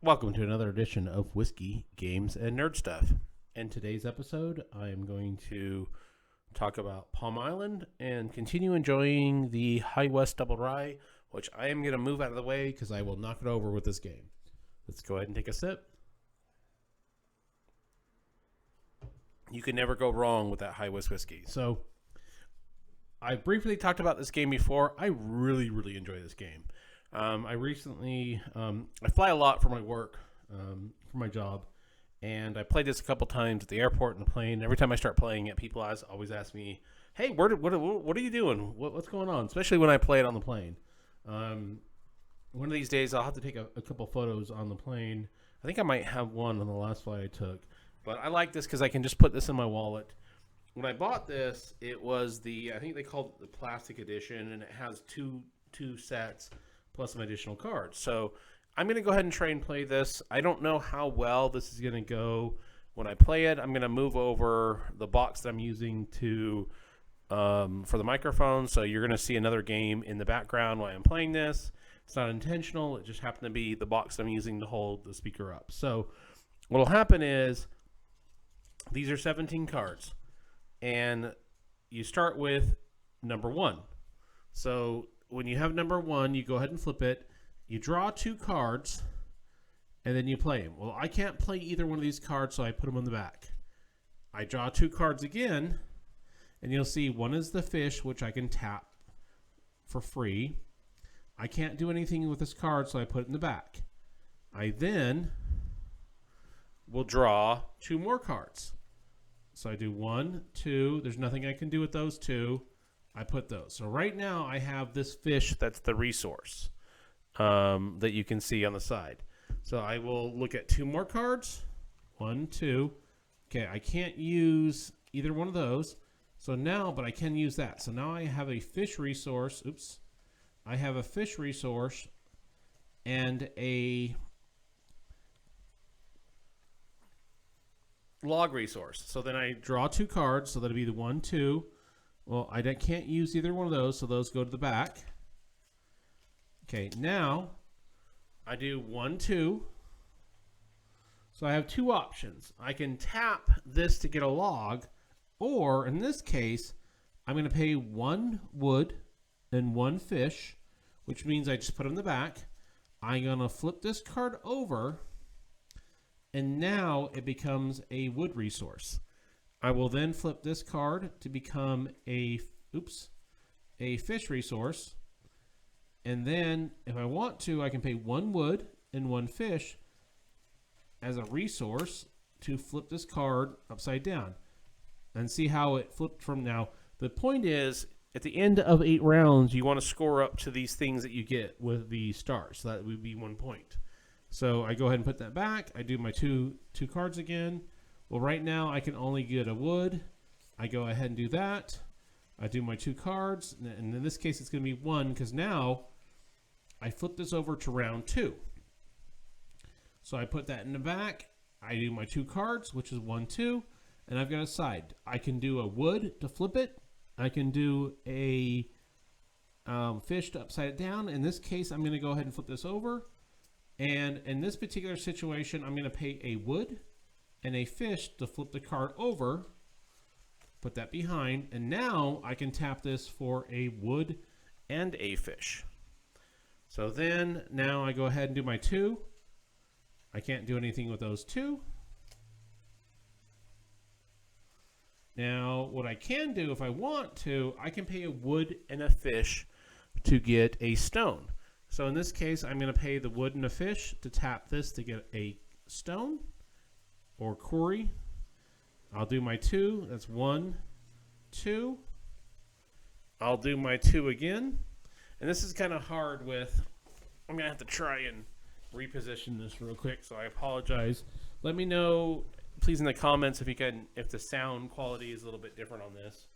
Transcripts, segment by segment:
Welcome to another edition of Whiskey, Games, and Nerd Stuff. In today's episode, I am going to talk about Palm Island and continue enjoying the High West Double Rye, which I am going to move out of the way because I will knock it over with this game. Let's go ahead and take a sip. You can never go wrong with that High West whiskey. So, I briefly talked about this game before. I really enjoy this game. I recently, I fly a lot for my work, for my job, and I played this a couple times at the airport and the plane. Every time I start playing it, people always ask me, "Hey, what are you doing? What's going on?" Especially when I play it on the plane. One of these days, I'll have to take a couple photos on the plane. I think I might have one on the last flight I took, but I like this because I can just put this in my wallet. When I bought this, it was I think they called it the plastic edition, and it has two sets plus some additional cards. So I'm going to go ahead and try and play this. I don't know how well this is going to go when I play it. I'm going to move over the box that I'm using to for the microphone. So you're going to see another game in the background while I'm playing this. It's not intentional. It just happened to be the box I'm using to hold the speaker up. So what will happen is these are 17 cards. And you start with number 1. So when you have number 1, you go ahead and flip it. You draw 2 cards, and then you play them. Well, I can't play either one of these cards, so I put them on the back. I draw 2 cards again, and you'll see one is the fish, which I can tap for free. I can't do anything with this card, so I put it in the back. I then will draw 2 more cards. So I do 1, 2. There's nothing I can do with those 2. I put those. So right now I have this fish that's the resource that you can see on the side. So I will look at 2 more cards. 1, 2. Okay, I can't use either one of those. So now, but I can use that. So now I have a fish resource. Oops. I have a fish resource and a log resource. So then I draw 2 cards. So that'll be the 1, 2. Well, I can't use either one of those, so those go to the back. Okay, now I do 1, 2. So I have 2 options. I can tap this to get a log, or in this case, I'm going to pay 1 wood and 1 fish, which means I just put them in the back. I'm going to flip this card over, and now it becomes a wood resource. I will then flip this card to become a fish resource. And then if I want to, I can pay 1 wood and 1 fish as a resource to flip this card upside down. And see how it flipped from now. The point is, at the end of 8 rounds, you want to score up to these things that you get with the stars. So that would be 1 point. So I go ahead and put that back. I do my two cards again. Well, right now I can only get a wood. I go ahead and do that. I do my 2 cards, and in this case it's going to be 1 because now I flip this over to round 2. So I put that in the back. I do my 2 cards, which is 1, 2, and I've got a side. I can do a wood to flip it. I can do a fish to upside it down. In this case, I'm going to go ahead and flip this over. And in this particular situation, I'm going to pay a wood and a fish to flip the card over, put that behind, and now I can tap this for a wood and a fish. So then now I go ahead and do my 2. I can't do anything with those 2. Now what I can do if I want to, I can pay a wood and a fish to get a stone. So in this case, I'm going to pay the wood and a fish to tap this to get a stone or quarry. I'll do my 2. That's 1, 2. I'll do my 2 again. And this is kind of hard with, I'm going to have to try and reposition this real quick, so I apologize. Let me know, please, in the comments if the sound quality is a little bit different on this.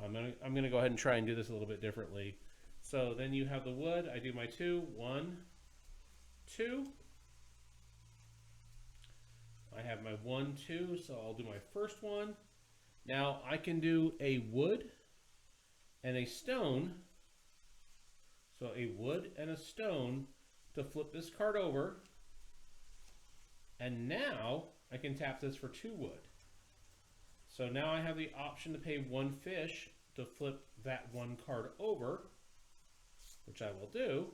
I'm going to go ahead and try and do this a little bit differently. So then you have the wood. I do my 2. 1, 2. I have my 1, 2, so I'll do my first one. Now I can do a wood and a stone. So a wood and a stone to flip this card over. And now I can tap this for 2 wood. So now I have the option to pay 1 fish to flip that 1 card over, which I will do.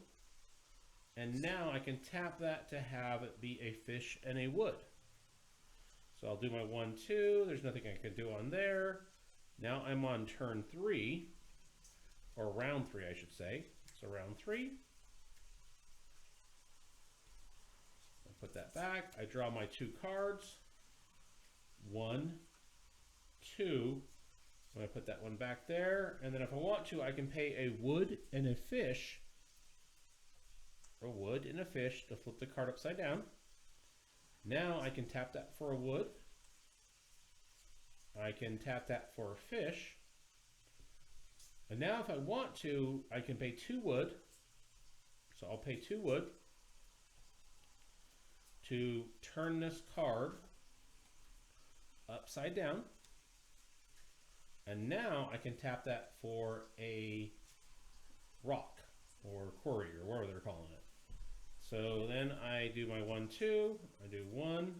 And now I can tap that to have it be a fish and a wood. So I'll do my 1, 2. There's nothing I can do on there. Now I'm on turn 3, or round 3, I should say. So round 3. I put that back. I draw my 2 cards. 1, 2. I'm going to put that one back there. And then if I want to, I can pay a wood and a fish. A wood and a fish to flip the card upside down. Now I can tap that for a wood. I can tap that for a fish. And now if I want to, I can pay 2 wood. So I'll pay 2 wood to turn this card upside down. And now I can tap that for a rock or quarry or whatever they're calling it. So then I do my 1, 2, I do 1.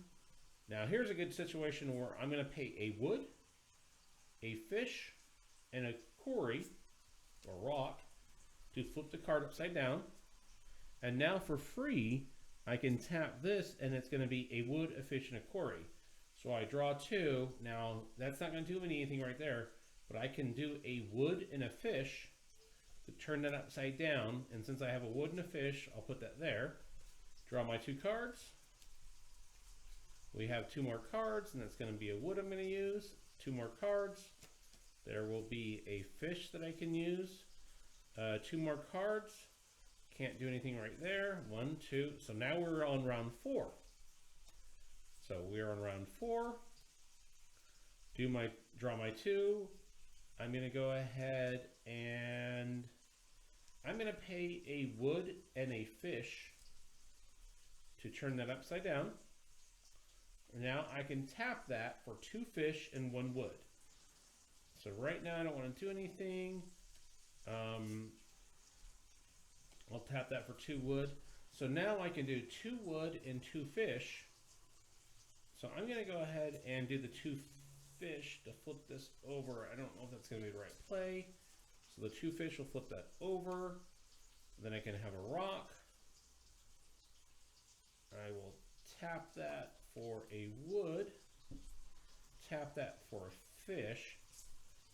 Now here's a good situation where I'm going to pay a wood, a fish, and a quarry or rock to flip the card upside down. And now for free, I can tap this and it's going to be a wood, a fish, and a quarry. So I draw 2. Now that's not going to do anything right there, but I can do a wood and a fish to turn that upside down. And since I have a wood and a fish, I'll put that there. Draw my 2 cards. We have 2 more cards, and that's going to be a wood I'm going to use. 2 more cards. There will be a fish that I can use. 2 more cards. Can't do anything right there. 1, 2. So now we're on round 4. So we're on round 4. Draw my 2. I'm going to go ahead and I'm going to pay a wood and a fish to turn that upside down. Now I can tap that for 2 fish and 1 wood. So right now I don't want to do anything. I'll tap that for 2 wood. So now I can do 2 wood and 2 fish. So I'm going to go ahead and do the 2 fish to flip this over. I don't know if that's going to be the right play. So the 2 fish will flip that over. Then I can have a rock. I will tap that for a wood. Tap that for a fish.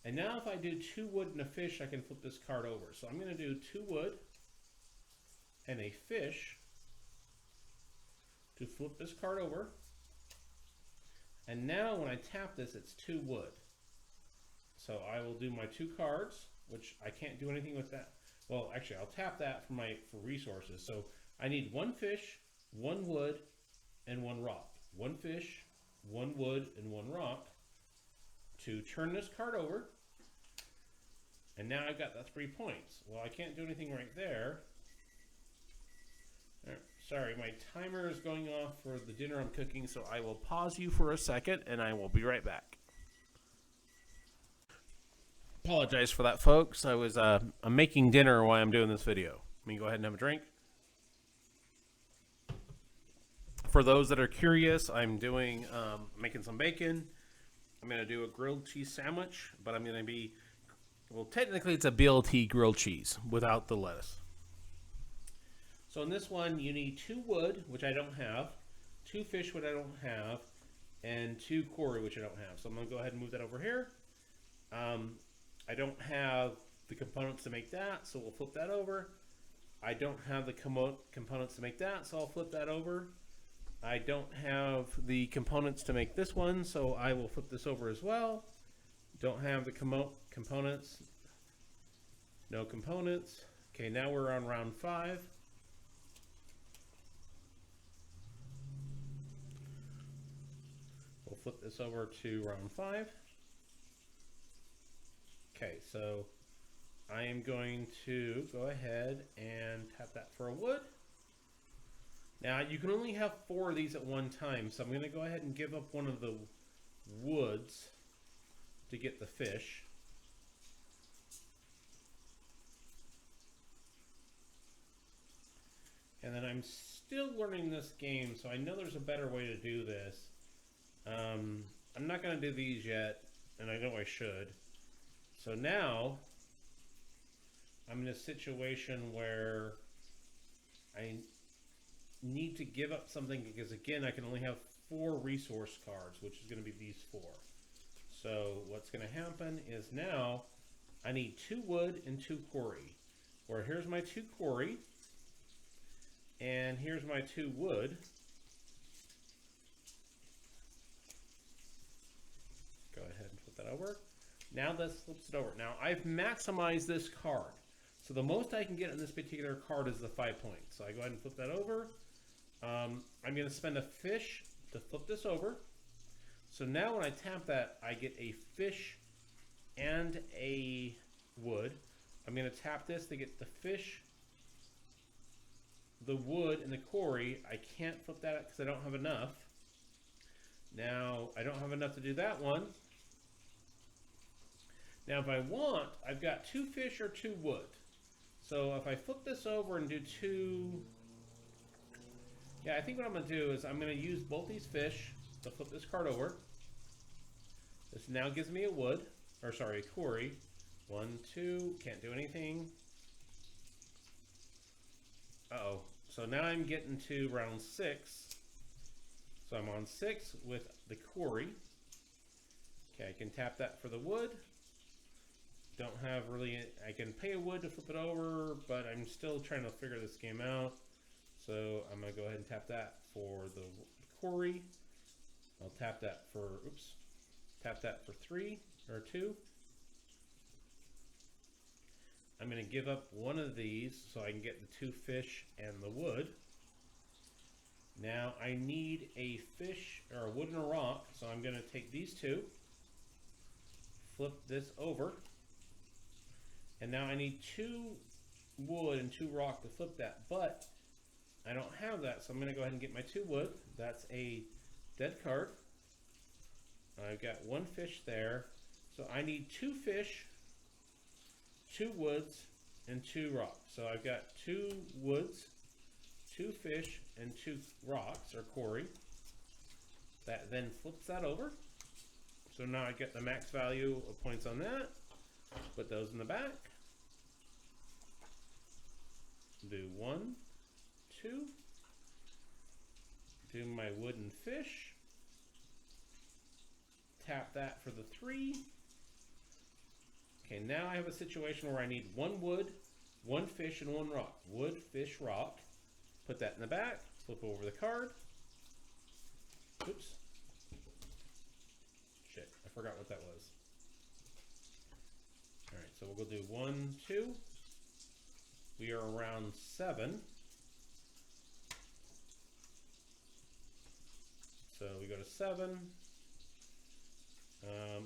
And now if I do 2 wood and a fish, I can flip this card over. So I'm going to do 2 wood and a fish to flip this card over. And now when I tap this, it's 2 wood. So I will do my 2 cards, which I can't do anything with that. Well, actually, I'll tap that for resources. So I need 1 fish, 1 wood, and 1 rock. 1 fish, 1 wood, and 1 rock to turn this card over. And now I've got the 3 points. Well, I can't do anything right there. Sorry, my timer is going off for the dinner I'm cooking, so I will pause you for a second, and I will be right back. Apologize for that, folks. I'm making dinner while I'm doing this video. Let me go ahead and have a drink. For those that are curious, I'm doing making some bacon. I'm going to do a grilled cheese sandwich, but I'm going to be, well, technically it's a BLT grilled cheese without the lettuce. So in this one, you need 2 wood, which I don't have, 2 fish, which I don't have, and 2 quarry, which I don't have. So I'm going to go ahead and move that over here. I don't have the components to make that, so we'll flip that over. I don't have the components to make that, so I'll flip that over. I don't have the components to make this one, so I will flip this over as well. Don't have the components. No components. Okay, now we're on round 5. We'll flip this over to round 5. Okay, so I am going to go ahead and tap that for a wood. Now you can only have 4 of these at one time, so I'm going to go ahead and give up one of the woods to get the fish. And then I'm still learning this game, so I know there's a better way to do this. I'm not going to do these yet, and I know I should. So now I'm in a situation where I need to give up something because, again, I can only have 4 resource cards, which is going to be these 4. So what's going to happen is now I need 2 wood and 2 quarry. Where here's my 2 quarry, and here's my 2 wood. Go ahead and flip that over. Now this flips it over. Now I've maximized this card. So the most I can get on this particular card is the 5 points. So I go ahead and flip that over. I'm going to spend a fish to flip this over. So now when I tap that, I get a fish and a wood. I'm going to tap this to get the fish, the wood, and the quarry. I can't flip that because I don't have enough. Now, I don't have enough to do that one. Now, if I want, I've got 2 fish or 2 wood. So if I flip this over and do 2... Yeah, I think what I'm going to do is I'm going to use both these fish to flip this card over. This now gives me a wood, or sorry, a quarry. 1, 2, can't do anything. Uh-oh. So now I'm getting to round 6. So I'm on 6 with the quarry. Okay, I can tap that for the wood. Don't have really, I can pay a wood to flip it over, but I'm still trying to figure this game out. So I'm going to go ahead and tap that for the quarry. I'll tap that for, oops, tap that for 3 or 2. I'm going to give up one of these so I can get the 2 fish and the wood. Now I need a fish or a wood and a rock, so I'm going to take these 2, flip this over, and now I need 2 wood and 2 rock to flip that, but I don't have that, so I'm going to go ahead and get my 2 wood. That's a dead card. I've got 1 fish there, so I need 2 fish, 2 woods, and 2 rocks. So I've got 2 woods, 2 fish, and 2 rocks, or quarry. That then flips that over. So now I get the max value of points on that. Put those in the back. Do 1, 2. Do my wooden fish. Tap that for the 3. Okay, now I have a situation where I need 1 wood, 1 fish, and 1 rock. Wood, fish, rock. Put that in the back. Flip over the card. Oops. Shit, I forgot what that was. Alright, so we'll go do 1, 2. We are around 7. So we go to 7.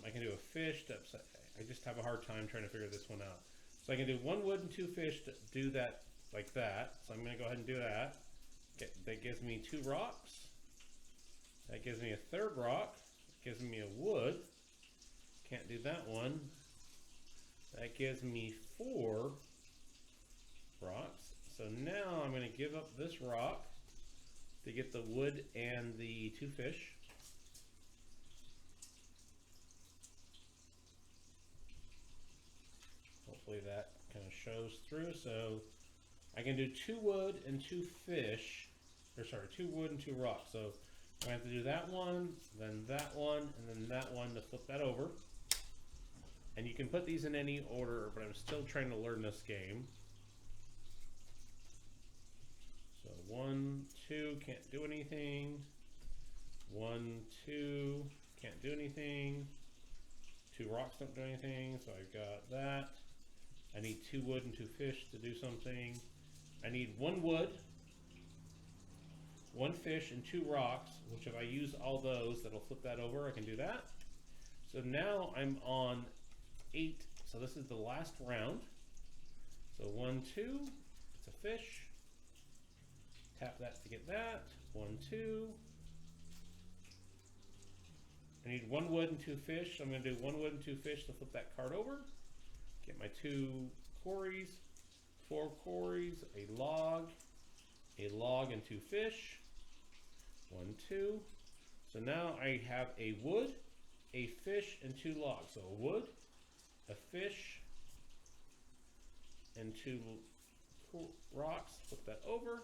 I can do a fish to upset. I just have a hard time trying to figure this one out. So I can do 1 wood and 2 fish to do that like that. So I'm going to go ahead and do that. Okay, that gives me 2 rocks. That gives me a 3rd rock. Gives me a wood. Can't do that one. That gives me 4 rocks. So now I'm going to give up this rock to get the wood and the 2 fish. Hopefully that kind of shows through. So I can do 2 wood and 2 fish, or sorry, 2 wood and 2 rocks. So I have to do that one, then that one, and then that one to flip that over. And you can put these in any order, but I'm still trying to learn this game. So 1, 2, can't do anything. 1, 2, can't do anything. 2 rocks don't do anything, so I've got that. I need 2 wood and 2 fish to do something. I need 1 wood, 1 fish, and 2 rocks, which if I use all those, that'll flip that over. I can do that. So now I'm on 8. So this is the last round. So 1, 2, it's a fish. Tap that to get that. 1, 2. I need 1 wood and 2 fish. So I'm going to do 1 wood and 2 fish to flip that card over. Get my 2 quarries, 4 quarries, a log, a log, and 2 fish. 1, 2. So now I have a wood, a fish, and 2 logs. So a wood, a fish, and 2 rocks. Flip that over.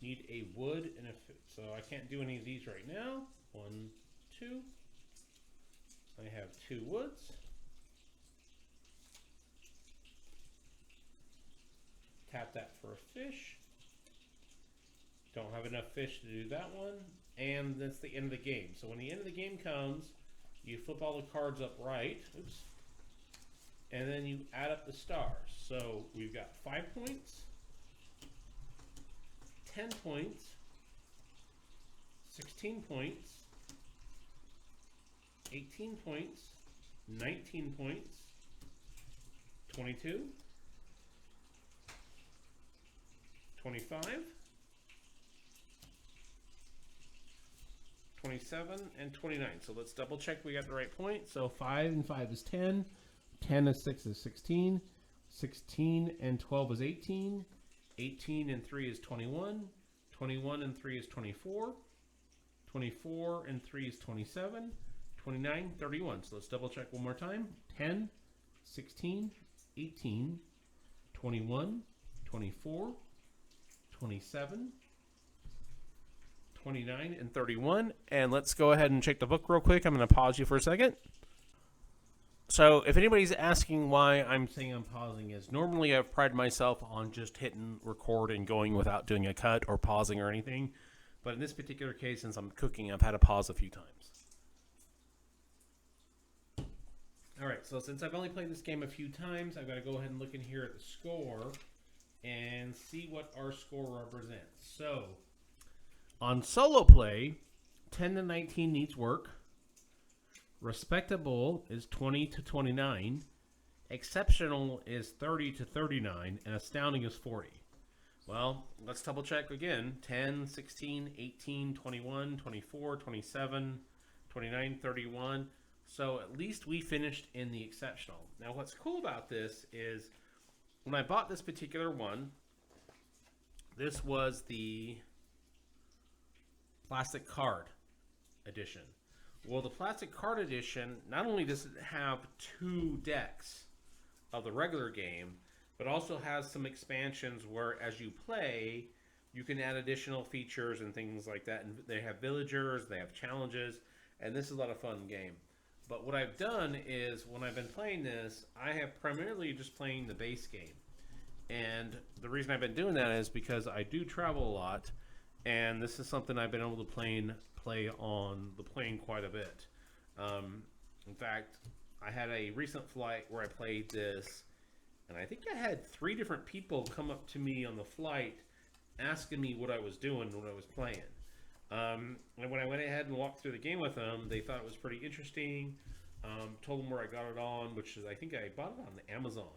Need a wood and a fish. So I can't do any of these right now. 1, 2. I have 2 woods. Tap that for a fish. Don't have enough fish to do that one. And that's the end of the game. So when the end of the game comes, you flip all the cards up right. Oops. And then you add up the stars. So we've got 5 points, 10 points, 16 points, 18 points, 19 points, 22, 25, 27, and 29. So let's double check we got the right point. So 5 and 5 is 10. 10 and 6 is 16. 16 and 12 is 18. 18 and 3 is 21. 21 and 3 is 24. 24 and 3 is 27. 29, 31. So let's double check one more time. 10, 16, 18, 21, 24, 27, 29, and 31. And let's go ahead and check the book real quick. I'm going to pause you for a second. So if anybody's asking why I'm saying I'm pausing, is normally I've prided myself on just hitting record and going without doing a cut or pausing or anything. But in this particular case, since I'm cooking, I've had to pause a few times. All right, so since I've only played this game a few times, I've got to go ahead and look in here at the score and see what our score represents. So on solo play, 10 to 19 needs work. Respectable is 20 to 29. Exceptional is 30 to 39. And astounding is 40. Well, let's double check again. 10, 16, 18, 21, 24, 27, 29, 31. So at least we finished in the exceptional. Now what's cool about this is when I bought this particular one, this was the plastic card edition. Well, the plastic card edition, not only does it have 2 decks of the regular game, but also has some expansions where as you play, you can add additional features and things like that. And they have villagers, they have challenges, and this is a lot of fun game. But what I've done is when I've been playing this, I have primarily just playing the base game. And the reason I've been doing that is because I do travel a lot, and this is something I've been able to play on the plane quite a bit. In fact, I had a recent flight where I played this, and I think I had 3 different people come up to me on the flight asking me what I was doing when I was playing. And when I went ahead and walked through the game with them, they thought it was pretty interesting. Told them where I got it on, which is I think I bought it on Amazon.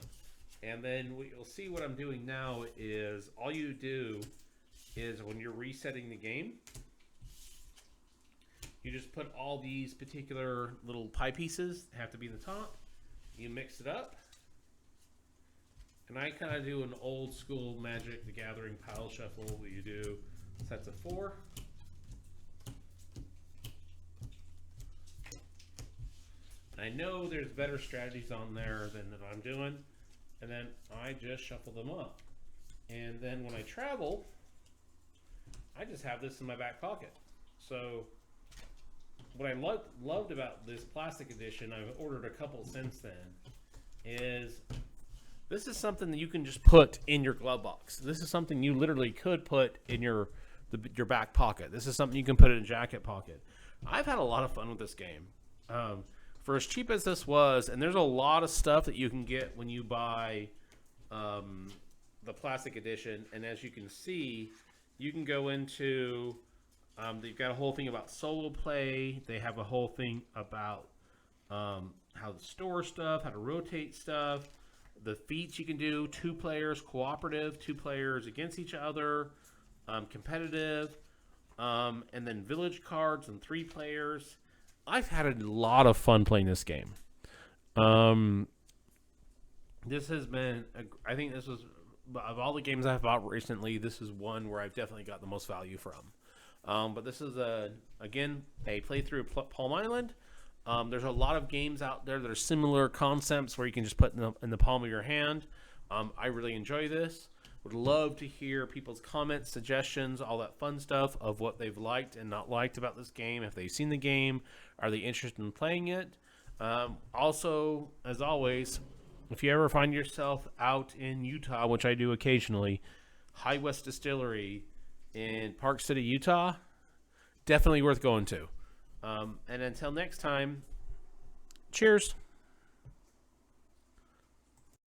And then you'll see what I'm doing now is all you do is when you're resetting the game, you just put all these particular little pie pieces, have to be in the top. You mix it up. And I kind of do an old school Magic the Gathering pile shuffle where you do sets of 4. I know there's better strategies on there than that I'm doing, and then I just shuffle them up. And then when I travel, I just have this in my back pocket. So what I loved about this plastic edition, I've ordered a couple since then, is this is something that you can just put in your glove box. This is something you literally could put in your back pocket. This is something you can put in a jacket pocket. I've had a lot of fun with this game. For as cheap as this was, and there's a lot of stuff that you can get when you buy the plastic edition, and as you can see, you can go into, they've got a whole thing about solo play, they have a whole thing about how to store stuff, how to rotate stuff, the feats you can do, 2 players, cooperative, 2 players against each other, competitive, and then village cards and 3 players. I've had a lot of fun playing this game. This has been, I think this was of all the games I've bought recently, this is one where I've definitely got the most value from. But this is again a playthrough of Palm Island. There's a lot of games out there that are similar concepts where you can just put in the palm of your hand. I really enjoy this. Would love to hear people's comments, suggestions, all that fun stuff of what they've liked and not liked about this game. If they've seen the game, are they interested in playing it? Also, as always, if you ever find yourself out in Utah, which I do occasionally, High West Distillery in Park City, Utah, definitely worth going to. And until next time, cheers.